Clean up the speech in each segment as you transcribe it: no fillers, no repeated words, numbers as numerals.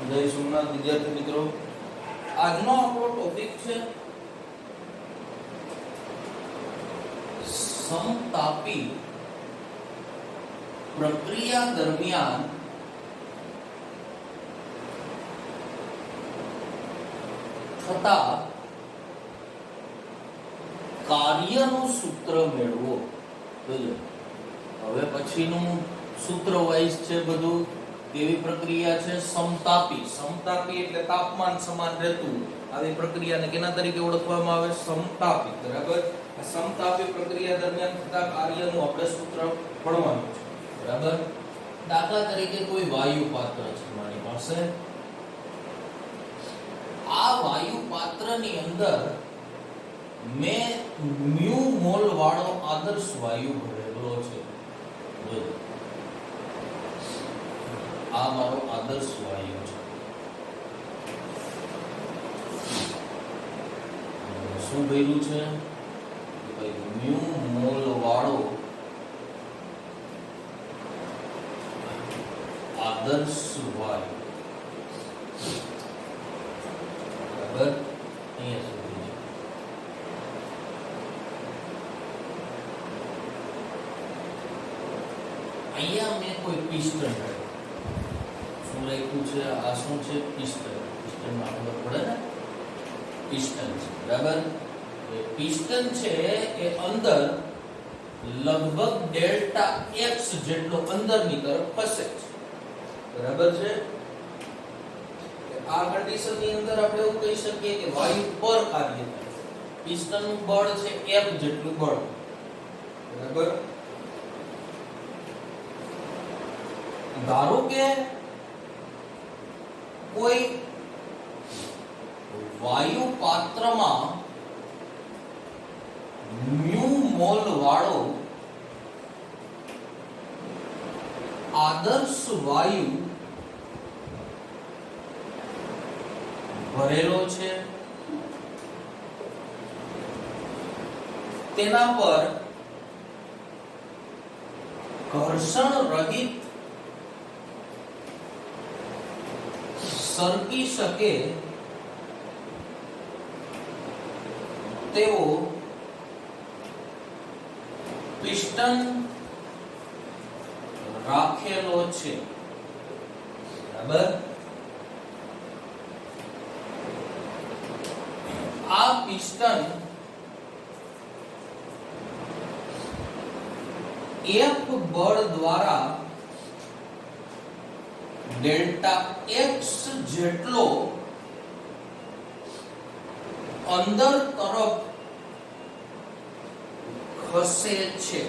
જય સોમનાથ વિદ્યાર્થી મિત્રો, આજનો આપણો ટોપિક છે સમતાપી પ્રક્રિયા દરમિયાન થતા કાર્યનું સૂત્ર મેળવો. હવે પછીનું સૂત્ર વાઇઝ છે બધું. કેવી પ્રક્રિયા છે? સમતાપી. સમતાપી એટલે તાપમાન સમાન રહેતું. આવી પ્રક્રિયાને કેના તરીકે ઓળખવામાં આવે? સમતાપી. બરાબર. આ સમતાપી પ્રક્રિયા દરમિયાન થતા કાર્યનું આપણે સૂત્ર ભણવાનું છે. બરાબર. દાખલા તરીકે કોઈ વાયુ પાત્ર છે મારી પાસે. આ વાયુ પાત્રની અંદર મેં મ્યુ મોલ વાળો આદર્શ વાયુ ભરેલો છે. આ મારો આદર્શ વાયુ છે. શું ભર્યું છે? મ્યુ મોલ વાળો આદર્શ વાયુ. બરાબર. અહીંયા સુધી અહીંયા મેં કોઈ પિસ્ટન શું લખ્યું છે? આ શું છે? પિસ્ટન. પિસ્ટનમાં ખબર પડે ને? પિસ્ટન છે. બરાબર. એ પિસ્ટન છે એ અંદર લગભગ ડેલ્ટા x જેટલો અંદરની તરફ ખસે છે. બરાબર છે. આ કન્ડિશનની અંદર આપણે એવું કહી શકીએ કે વાયુ પર કાર્ય થાય. પિસ્ટનનું બળ છે F જેટલું બળ. બરાબર. ધારો કે કોઈ વાયુ પાત્રમાં મ્યુ મોલ વાળો આદર્શ વાયુ ભરેલો છે. તેના પર ઘર્ષણ રહિત સરકી શકે તેવો પિસ્ટન રાખેલો છે. બરાબર. આ પિસ્ટન F બળ દ્વારા ડેલ્ટા x જેટલો અંદર તરફ ખસે છે.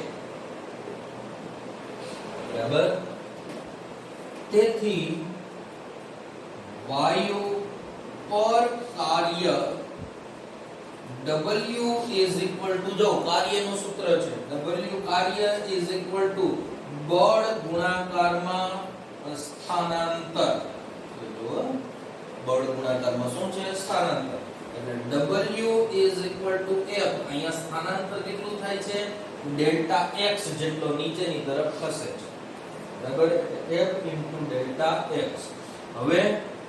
બરાબર. તેથી વાયુ પર કાર્ય W is equal to, જો કાર્યનું સૂત્ર છે W કાર્ય is equal to બળ ગુણાકારમાં સ્થાનાંતર. બળ ગુણાકારમાં શું છે? સ્થાનાંતર. એટલે W is equal to F. અહીંયા સ્થાનાંતર કેટલું થાય છે? ડેલ્ટા x જેટલો નીચેની તરફ ખસે છે. બરાબર. F into delta x. હવે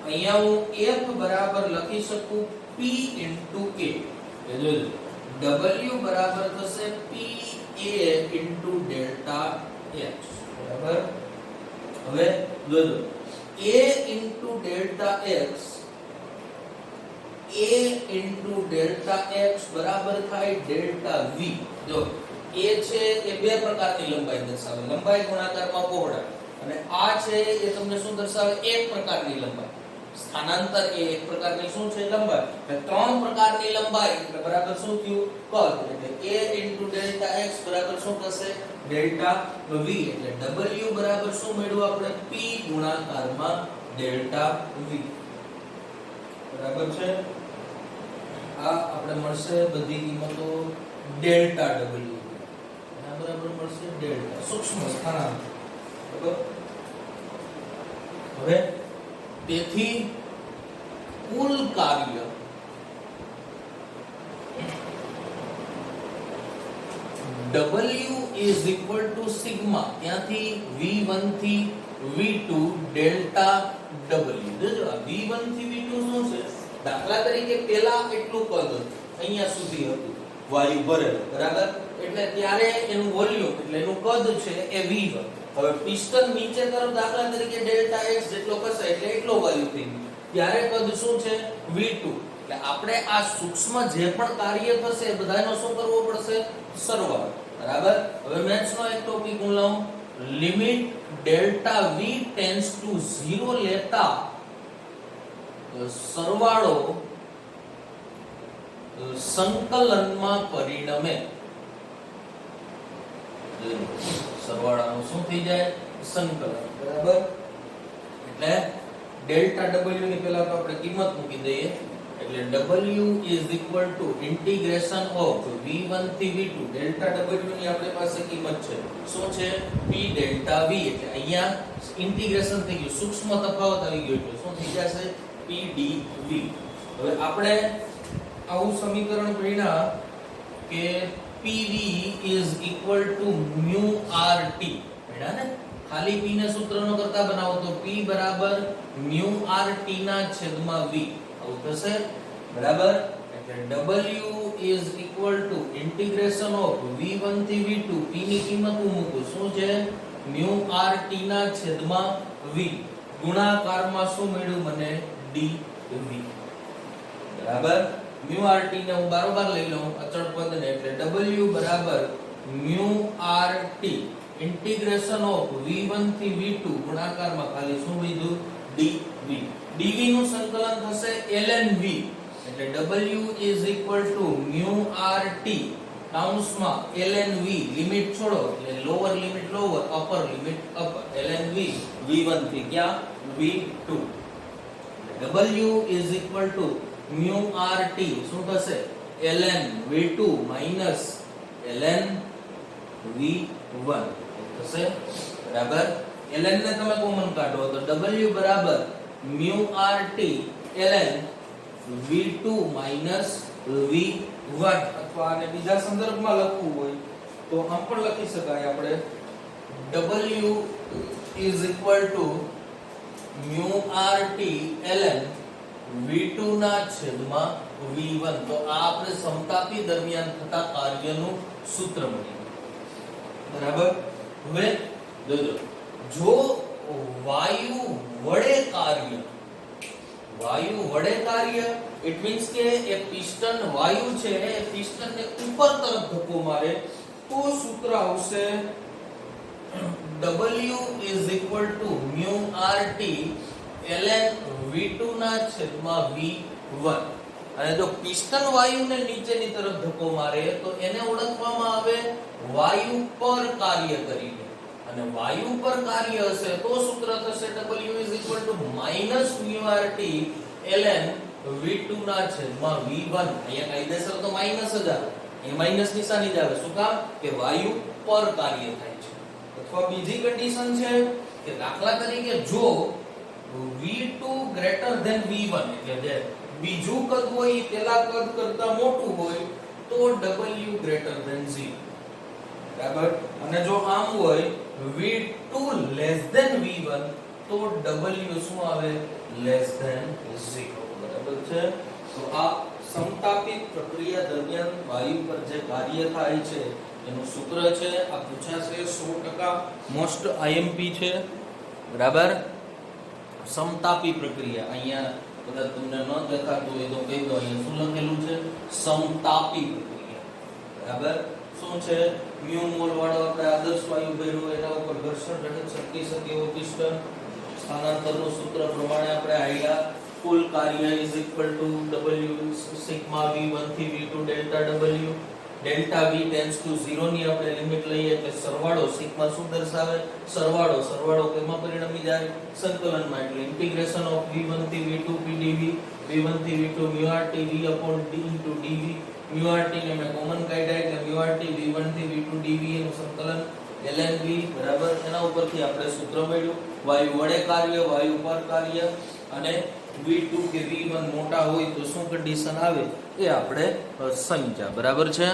અહીંયા હું F બરાબર લખી શકું P into K. જોજો W બરાબર થશે PA into ડેલ્ટા x. બરાબર. હવે જોજો A into delta x, A into delta x બરાબર થાય ડેલ્ટા V. જો A છે એ બે પ્રકારની લંબાઈ દર્શાવે. લંબાઈ ગુણાકારમાં પહોળાઈ. અને આ છે એ તમને શું દર્શાવે? એક પ્રકારની લંબાઈ. સ્થાનાંતર એ એક પ્રકારની શું છે? લંબાઈ. એટલે ત્રણ પ્રકારની લંબાઈ એટલે બરાબર શું થયું? કદ. એટલે A into ડેલ્ટા x બરાબર શું થશે? Delta V. એટલે W બરાબર શું મેળવ્યું આપણે? P ગુણાકારમાં ડેલ્ટા V. બરાબર છે. આ આપણે મળશે બધી કિંમતો ડેલ્ટા W. આ બરાબર મળશે ડેલ્ટા સૂક્ષ્મ સ્થાનાંતર. બરાબર. હવે તેથી કુલ કાર્ય W is equal to sigma, ત્યાંથી V1 થી V2 ડેલ્ટા W. જોજો આ દાખલા તરીકે પેલા એટલું કદ હતું, અહીંયા સુધી હતું વાયુ ભરેલો, બરાબર, એટલે ત્યારે એનું વોલ્યુમ એટલે એનું કદ છે એ v1. હવે પિસ્ટન નીચે તરફ દાખલા તરીકે ડેલ્ટા x જેટલો ખસે એટલે એટલો વાયુ થઈ ગયો, ત્યારે કદ શું છે v2. એટલે આપણે આ સૂક્ષ્મ જે પણ કાર્ય થશે એ બધાનો શું કરવો પડશે, સરવાળો, બરાબર. હવે મેથ્સ નો એક ટોપિક હું લઉં, limit delta v tends to 0 લેતા સરવાળો સંકલનમાં પરિણમે. સરવાળાનું શું થઈ જાય, સંકલન, બરાબર. એટલે ડેલ્ટા w ની પહેલા તો આપણે કિંમત મૂકી દઈએ, એટલે w is equal to integration of v1 થી v2. ડેલ્ટા w ની આપણી પાસે કિંમત છે શું છે, p ડેલ્ટા v. એટલે અહીંયા ઇન્ટિગ્રેશન થઈ ગયું, સૂક્ષ્મ તફાવત આવી ગયો, એટલે શું થઈ જશે, p dv. હવે આપણે આવું સમીકરણ ભણ્યા કે pv is equal to mu rt, ભણ્યા ને. ખાલી p ને સૂત્રનો કરતા બનાવો તો p બરાબર mu rt ના છેદમાં v આવું થશે, બરાબર. એટલે w is equal to integration of v1 થી v2. p ની કિંમત હું મૂકું, શું છે, mu rt ના છેદમાં v, ગુણાકારમાં શું મળ્યું મને, dv, બરાબર. mu rt ને હું બારોબાર લઈ લઉં અચળ પદને, એટલે w બરાબર mu rt integration of v1 થી v2 ગુણાકારમાં ખાલી શું લીધું, dv. dv નું સંકલન થશે ln v, એટલે w is equal to mu rt કાઉન્સમાં ln v, limit છોડો એટલે lower limit lower, upper limit upper, ln v v1 થી ક્યાં, v2. w is equal to mu rt શું થશે, ln v2 minus ln v1 થશે, બરાબર. ln ને તમે કોમન કાઢો તો w બરાબર mu rt ln v2 minus v1. અથવા આને બીજા સંદર્ભમાં લખવું હોય તો આમ પણ લખી શકાય આપણે, w is equal to mu rt ln v2 ના છેદમાં v1. તો આ આપણે સમતાપી દરમિયાન થતા કાર્યનું સૂત્ર મળ્યું, બરાબર. હવે જોજો, જો વાયુ વડે કાર્ય ઇટ મીન્સ કે એ પિસ્ટન વાયુ છે એ પિસ્ટનને ઉપર તરફ ધક્કો મારે તો સૂત્ર આવશે w is equal to mu rt ln v2 ના છેદમાં v1. અને જો પિસ્ટન વાયુને નીચેની તરફ ધક્કો મારે તો એને ઓળખવામાં આવે વાયુ પર કાર્ય કરીને, અને વાયુ પર કાર્ય હશે તો સૂત્ર થશે w is equal to minus mu rt ln v2 ના છેદમાં v1. અહીંયા કાયદેસર તો માઈનસ જ આવે, એ માઈનસ નિશાની જ આવે, શું કામ કે વાયુ પર કાર્ય થાય છે. અથવા બીજી કન્ડિશન છે કે દાખલા તરીકે જો v2 greater than v1, એટલે જે બીજું કદ હોય એ પેલા કદ કરતા મોટું હોય તો w greater than 0, બરાબર. અને જો આમ હોય v2 less than v1 તો w શું આવે, less than 0, બરાબર છે. તો આ સમતાપિત પ્રક્રિયા દરમિયાન વાયુ પર જે કાર્ય થાય છે એનું સૂત્ર છે, આ પૂછાશે 100% મોસ્ટ IMP છે, બરાબર. સમતાપી પ્રક્રિયા, અહીંયા કદાચ તમને ન દેખાતું હોય તો કહી દો, અહીંયા શું લખેલું છે, સમતાપી પ્રક્રિયા, બરાબર. શું છે, mu મોલ વાળો આપણે આદર્શ વાયુ ભર્યો એના ઉપર ઘર્ષણ રહિત શક્તિ શકે એવો પિસ્ટન, સ્થાનાંતરનું સૂત્ર પ્રમાણે આપણે આયા, કુલ કાર્ય is equal to w sigma v1 થી v2 delta w. Delta v tends to 0 ની આપણે લિમિટ લઈએ એટલે સરવાળો સિગ્મા શું દર્શાવે, સરવાળો કેમાં પરિણમી જાય, સંકલનમાં. એટલે ઇન્ટિગ્રેશન ઓફ v1 થી v2 pdv, v1 થી v2 mu rt v upon d into dv. mu rt ને મેં કોમન કાઢ્યા એટલે mu rt v1 થી v2 dv એનું સંકલન ln v, બરાબર. એના ઉપરથી આપણે સૂત્ર મળ્યું, વાયુ વડે કાર્ય, વાયુ પર કાર્ય, અને v2 કે v1 મોટા હોય તો શું કન્ડિશન આવે એ આપણે સમજ્યા, બરાબર છે.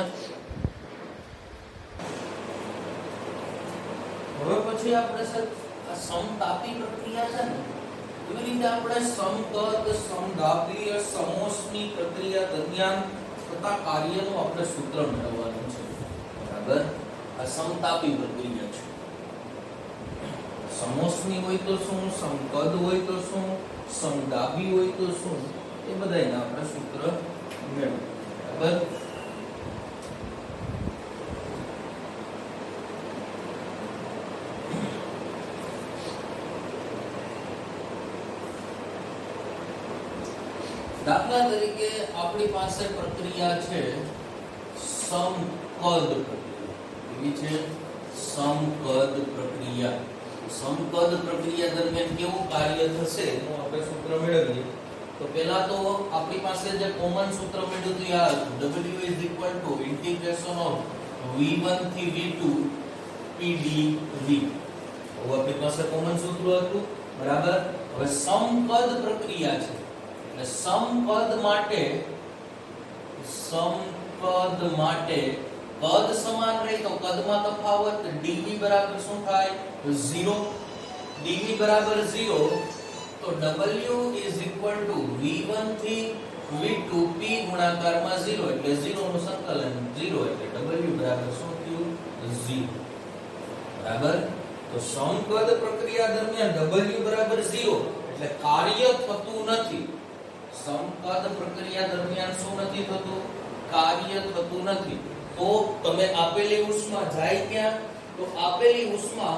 હવે પછી આપણે સર આ સમતાપી પ્રક્રિયા છે ને એવી રીતે આપણે સમકદ, સમદાબીય, સમોષ્મી પ્રક્રિયા દરમિયાન થતા કાર્યનું આપણે સૂત્ર મેળવવાનું છે. બરાબર. આ સમતાપી પ્રક્રિયા છે. સમોષ્મી હોય તો શું, સમકદ હોય તો શું, સમદાબી હોય તો શું, એ બધાયના આપણે સૂત્ર મેળવીએ. બરાબર. દાખલા તરીકે આપણી પાસે પ્રક્રિયા છે સમકદ પ્રક્રિયા. એવી છે સમકદ પ્રક્રિયા. સમકદ પ્રક્રિયા દરમિયાન કેવું કાર્ય થશે એનું આપણે સૂત્ર મેળવીએ. તો પહેલા તો આપણી પાસે જે કોમન સૂત્ર મેળવ્યું હતું યાદ, W is equal to integration of V1 થી V2 PdV. તો આપણી પાસે કોમન સૂત્ર હતું. બરાબર. હવે સમકદ પ્રક્રિયા છે એટલે સમકદ માટે પદ સમાન રહે તો કદમાં તફાવત dv બરાબર શું થાય 0. dv બરાબર 0 તો w is equal to v1 થી v2 p ગુણાકારમાં 0 એટલે 0 નું સંકલન 0 એટલે w બરાબર શું થયું 0. બરાબર. તો સમકદ પ્રક્રિયા દરમિયાન w બરાબર 0 એટલે કાર્ય થતું નથી. સમકદ પ્રક્રિયા દરમિયાન શું નથી થતું, કાર્ય થતું નથી. તો તમે આપેલી ઉષ્મા જાય ક્યાં, તો આપેલી ઉષ્મા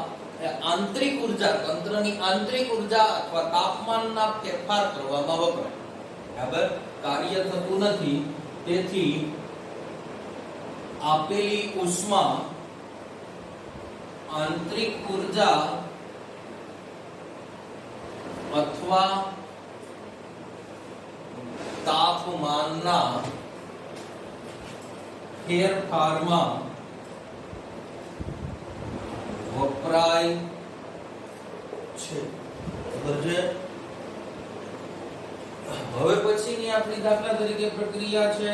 આંતરિક ઊર્જા, તંત્રની આંતરિક ઊર્જા અથવા તાપમાનના ફેરફાર કરવામાં વપરાય. બરાબર. કાર્ય થતું નથી. તેથી આપેલી ઉષ્મા આંતરિક ઊર્જા અથવા તાપમાનના ફેરફારમાં વપરાય છે. બરાબર છે. હવે પછીની આપણી દાખલા તરીકે પ્રક્રિયા છે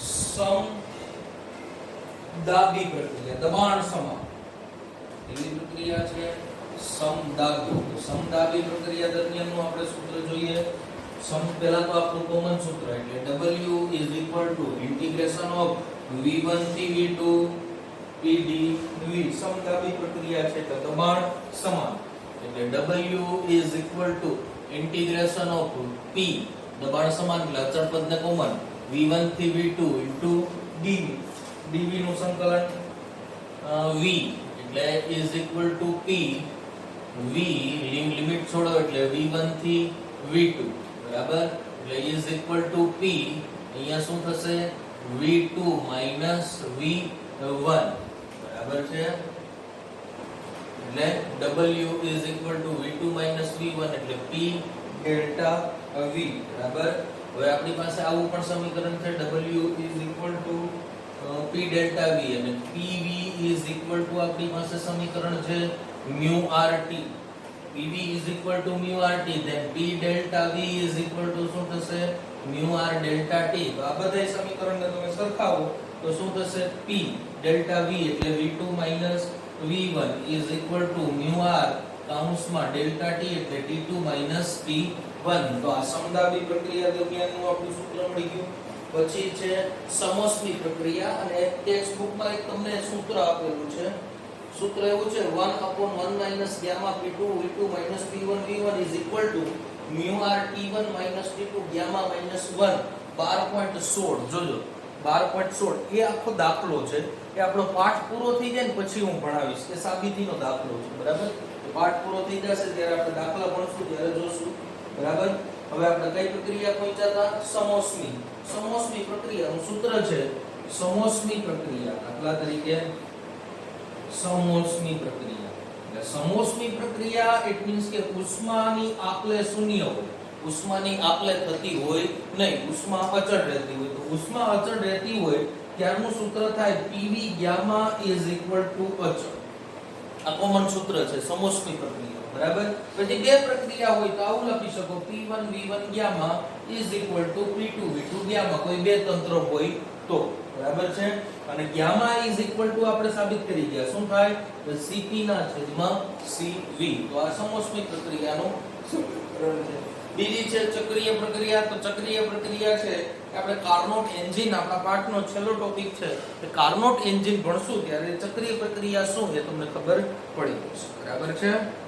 સમદાબી પ્રક્રિયા, દબાણ સમાન. એવી પ્રક્રિયા છે સમદાબી. સમદાબી પ્રક્રિયા દરમિયાનનું આપણે સૂત્ર જોઈએ. પહેલા તો આપણું કોમન સૂત્ર એટલે W is equal to integration of V1 થી V2 PdV. સમદાબી પ્રક્રિયા છે તો દબાણ સમાન એટલે W is equal to integration of P, દબાણ સમાન એટલે અચળ પદને કોમન, V1 થી V2 dV. dV નું સંકલન V એટલે is equal to P V limit છોડો એટલે V1 થી V2. બરાબર. એટલે ઇઝ ઇક્વલ ટુ P અહીંયા શું થશે V2 માઈનસ V1. બરાબર છે. એટલે W is equal to V2 minus V1 એટલે P ડેલ્ટા V. બરાબર. હવે આપણી પાસે આવું પણ સમીકરણ છે W is equal to P delta V અને PV ઇઝ ઇક્વલ ટુ આપણી પાસે સમીકરણ છે mu RT. PV is equal to mu RT, then P delta V is equal to શું થશે mu R delta T. તો આ બધા સમીકરણને તમે સરખાવો તો શું થશે P delta V એટલે V2 minus V1 is equal to mu R કૌંસમાં delta T એટલે T2 minus T1. તો આ સમદાબી પ્રક્રિયા દરમિયાનનું આપણું સૂત્ર મળી ગયું. પછી છે સમોષ્મી પ્રક્રિયા અને ટેક્સ્ટ બુકમાં એક તમને સૂત્ર આપેલું છે. સૂત્ર એવું છે 1/1 minus gamma P2 V2 minus P1 V1 is equal to mu R T1 minus T2 gamma minus 1. 12.16 જોજો 12.16 એ આખો દાખલો છે. એ આપણો પાઠ પૂરો થઈ જાય ને પછી હું ભણાવીશ. એ સાબિતીનો દાખલો છે. બરાબર. પાઠ પૂરો થઈ જશે ત્યારે આપણે દાખલા ભણશું ત્યારે જોશું. બરાબર. હવે આપણે કઈ પ્રક્રિયા પહોંચ્યા હતા? સમોષ્મી. સમોષ્મી પ્રક્રિયાનું સૂત્ર છે સમોષ્મી પ્રક્રિયા. દાખલા તરીકે સમોષ્મી પ્રક્રિયા એટલે સમોષ્મી પ્રક્રિયા ઇટ મીન્સ કે ઉષ્માની આપલે શૂન્ય હોય, ઉષ્માની આપલે થતી હોય નહીં, ઉષ્મા અચળ રહેતી હોય. તો ઉષ્મા અચળ રહેતી હોય ત્યારનું સૂત્ર થાય PV gamma is equal to અચળ. આ કોમન સૂત્ર છે સમોષ્મી પ્રક્રિયા. બરાબર. પછી બે પ્રક્રિયા હોય તો આવું લખી શકો P1 V1 gamma is equal to P2 V2 gamma. કોઈ બે તંત્ર હોય તો. બરાબર છે. અને ગામા ઇઝ ઇક્વલ ટુ આપણે સાબિત કરી ગયા શું થાય Cp ના છેદમાં Cv. તો આ સમોષ્મી પ્રક્રિયાનો સૂત્ર બીજી છે ચક્રીય પ્રક્રિયા. તો ચક્રીય પ્રક્રિયા છે આપણે કાર્નોટ એન્જિન, આપણા પાઠનો છેલ્લો ટોપિક છે કે કાર્નોટ એન્જિન ભણશું ત્યારે ચક્રીય પ્રક્રિયા શું એ તમને ખબર પડી જશે. બરાબર છે.